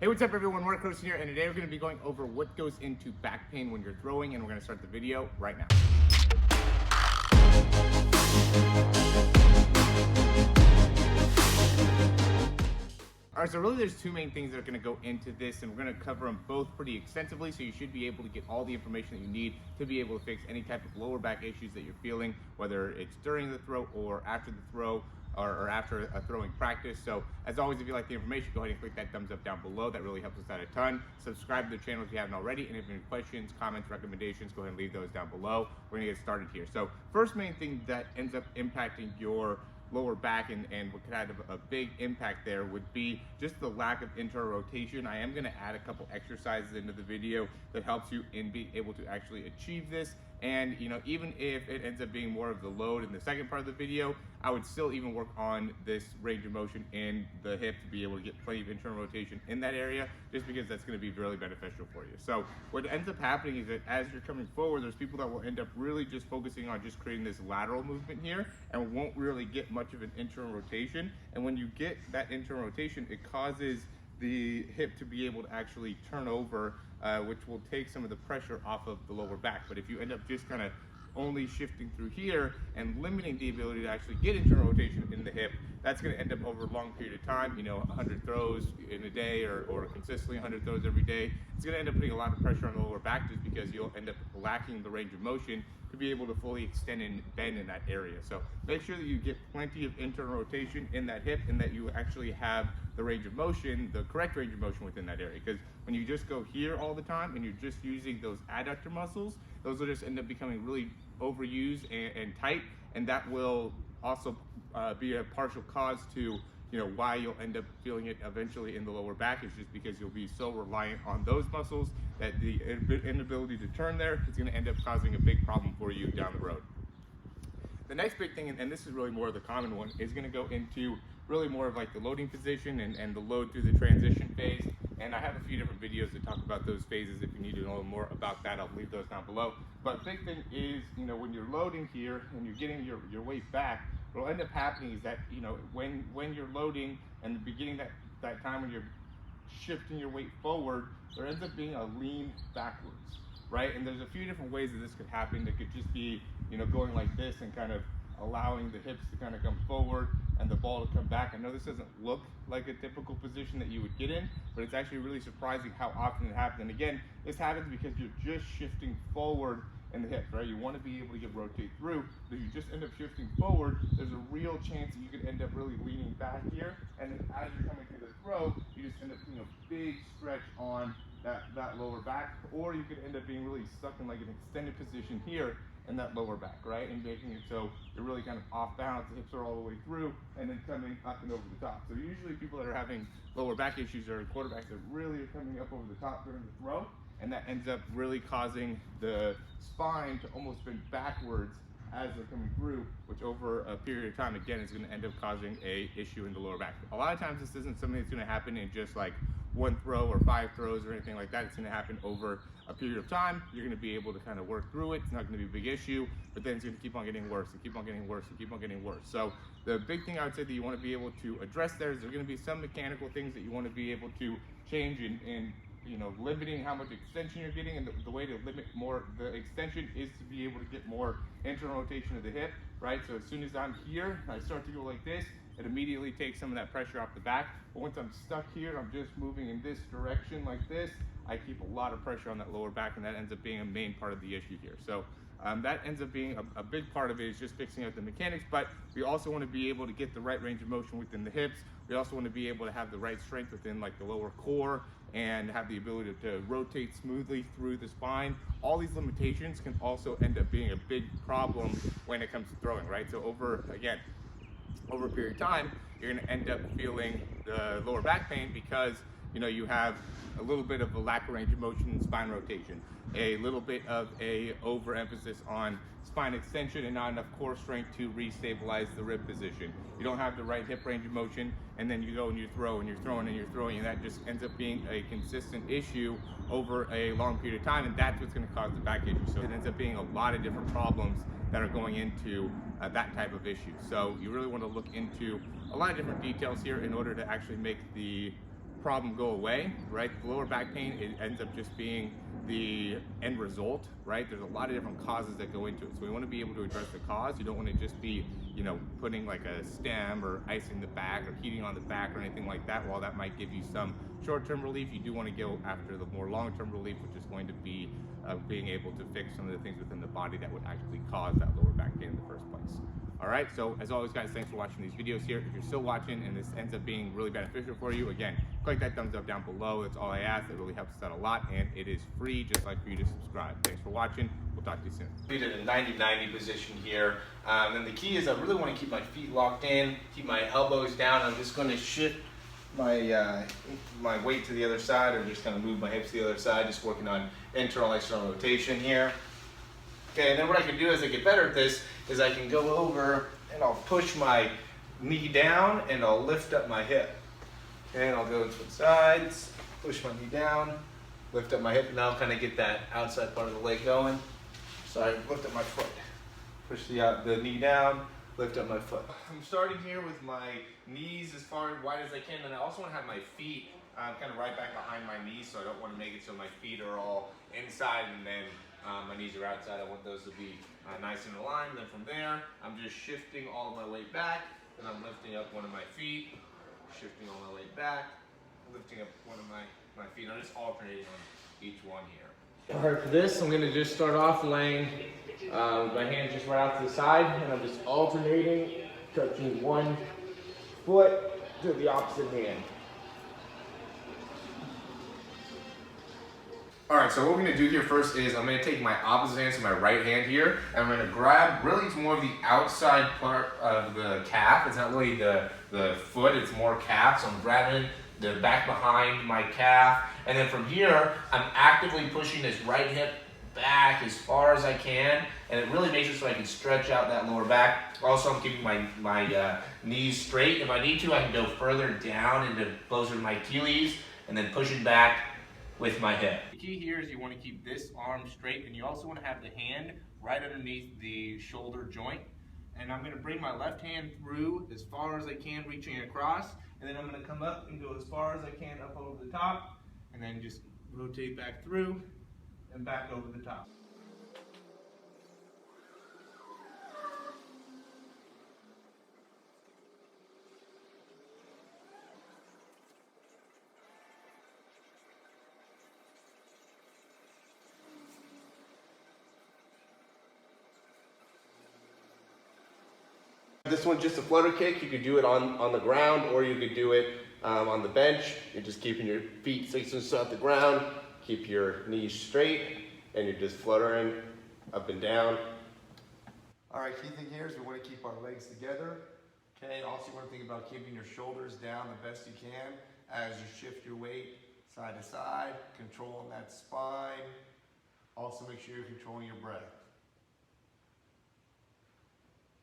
Hey, what's up everyone, Morey Croson here, and today we're going to be going over what goes into back pain when you're throwing, and we're going to start the video right now. All right, so really there's two main things that are going to go into this, and we're going to cover them both pretty extensively, so you should be able to get all the information that you need to be able to fix any type of lower back issues that you're feeling, whether it's during the throw or after the throw, or after a throwing practice. So as always, if you like the information, go ahead and click that thumbs up down below. That really helps us out a ton. Subscribe to the channel if you haven't already, and if you have any questions, comments, recommendations, go ahead and leave those down below. We're gonna get started here. So first main thing that ends up impacting your lower back and what could have a big impact there would be just the lack of internal rotation. I am going to add a couple exercises into the video that helps you in being able to actually achieve this. And even if it ends up being more of the load in the second part of the video, I would still even work on this range of motion in the hip to be able to get plenty of internal rotation in that area, just because that's going to be really beneficial for you. So what ends up happening is that as you're coming forward, there's people that will end up really just focusing on just creating this lateral movement here and won't really get much of an internal rotation. And when you get that internal rotation, it causes the hip to be able to actually turn over, which will take some of the pressure off of the lower back. But if you end up just kind of only shifting through here and limiting the ability to actually get internal rotation in the hip, that's going to end up over a long period of time, 100 throws in a day or consistently 100 throws every day. It's going to end up putting a lot of pressure on the lower back, just because you'll end up lacking the range of motion to be able to fully extend and bend in that area. So make sure that you get plenty of internal rotation in that hip, and that you actually have the range of motion, the correct range of motion within that area. Because when you just go here all the time and you're just using those adductor muscles, those will just end up becoming really overused and tight, and that will also be a partial cause to why you'll end up feeling it eventually in the lower back. Is just because you'll be so reliant on those muscles that the inability to turn there is going to end up causing a big problem for you down the road. The next big thing, and this is really more of the common one, is going to go into really more of like the loading position and the load through the transition phase. And I have a few different videos that talk about those phases. If you need to know more about that, I'll leave those down below. But big thing is, when you're loading here and you're getting your weight back, what'll end up happening is that, when you're loading and the beginning that time when you're shifting your weight forward, there ends up being a lean backwards, right? And there's a few different ways that this could happen. That could just be, going like this and kind of allowing the hips to kind of come forward and the ball to come back. I know this doesn't look like a typical position that you would get in, but it's actually really surprising how often it happens. And again, this happens because you're just shifting forward in the hips, right? You want to be able to rotate through, but if you just end up shifting forward, there's a real chance that you could end up really leaning back here, and then as you're coming through the throw, you just end up seeing a big stretch on that lower back, or you could end up being really stuck in like an extended position here in that lower back, right? And making it so you're really kind of off balance, the hips are all the way through, and then coming up and over the top. So usually people that are having lower back issues are quarterbacks that really are coming up over the top during the throw, and that ends up really causing the spine to almost bend backwards as they're coming through, which over a period of time, again, is going to end up causing a issue in the lower back. A lot of times this isn't something that's going to happen in just like one throw or 5 throws or anything like that. It's going to happen over a period of time. You're going to be able to kind of work through it. It's not going to be a big issue, but then it's going to keep on getting worse and keep on getting worse and keep on getting worse. So the big thing I would say that you want to be able to address there is there's going to be some mechanical things that you want to be able to change in limiting how much extension you're getting. And the way to limit more the extension is to be able to get more internal rotation of the hip, right? So as soon as I'm here, I start to go like this, it immediately takes some of that pressure off the back. But once I'm stuck here, I'm just moving in this direction like this, I keep a lot of pressure on that lower back, and that ends up being a main part of the issue here. So that ends up being a big part of it, is just fixing out the mechanics. But we also want to be able to get the right range of motion within the hips. We also want to be able to have the right strength within like the lower core, and have the ability to rotate smoothly through the spine. All these limitations can also end up being a big problem when it comes to throwing, right? So over a period of time, you're going to end up feeling the lower back pain because you have a little bit of a lack of range of motion and spine rotation, a little bit of a overemphasis on spine extension, and not enough core strength to restabilize the rib position. You don't have the right hip range of motion, and then you go and you throw and you're throwing and you're throwing, and that just ends up being a consistent issue over a long period of time, and that's what's going to cause the back issue. So it ends up being a lot of different problems that are going into that type of issue. So you really want to look into a lot of different details here in order to actually make the problem go away, right? The lower back pain, it ends up just being the end result, right? There's a lot of different causes that go into it. So we want to be able to address the cause. You don't want to just be, putting like a stem or icing the back or heating on the back or anything like that. While that might give you some short-term relief, you do want to go after the more long-term relief, which is going to be being able to fix some of the things within the body that would actually cause that lower back pain in the first place. All right, so as always, guys, thanks for watching these videos here. If you're still watching and this ends up being really beneficial for you, again, click that thumbs up down below. That's all I ask. That really helps us out a lot, and it is free, just like for you to subscribe. Thanks for watching. We'll talk to you soon. We did a 90-90 position here, and the key is I really want to keep my feet locked in, keep my elbows down. I'm just going to shift my my weight to the other side, or just kind of move my hips to the other side, just working on internal, external rotation here. Okay, and then what I can do as I get better at this is I can go over and I'll push my knee down and I'll lift up my hip. Okay, and I'll go to the sides, push my knee down, lift up my hip, and now I'll kind of get that outside part of the leg going. So I lift up my foot, push the knee down, lift up my foot. I'm starting here with my knees as far wide as I can, and I also want to have my feet kind of right back behind my knees, so I don't want to make it so my feet are all inside and then my knees are outside. I want those to be nice and aligned. Then from there, I'm just shifting all of my weight back, and I'm lifting up one of my feet, shifting all my weight back, lifting up one of my feet. I'm just alternating on each one here. All right, for this, I'm gonna just start off laying my hands just right out to the side, and I'm just alternating, touching one foot to the opposite hand. All right, so what we're gonna do here first is I'm gonna take my opposite hand, so my right hand here, and I'm gonna grab, really it's more of the outside part of the calf. It's not really the foot, it's more calf. So I'm grabbing the back behind my calf. And then from here, I'm actively pushing this right hip back as far as I can. And it really makes it so I can stretch out that lower back. Also, I'm keeping my knees straight. If I need to, I can go further down into closer to my Achilles and then push it back with my hip. The key here is you want to keep this arm straight, and you also want to have the hand right underneath the shoulder joint. And I'm going to bring my left hand through as far as I can, reaching across, and then I'm going to come up and go as far as I can up over the top, and then just rotate back through and back over the top. This one's just a flutter kick. You could do it on the ground, or you could do it on the bench. You're just keeping your feet 6 inches off the ground, keep your knees straight, and you're just fluttering up and down. All right, key thing here is we want to keep our legs together. Okay, also you want to think about keeping your shoulders down the best you can as you shift your weight side to side, controlling that spine. Also make sure you're controlling your breath.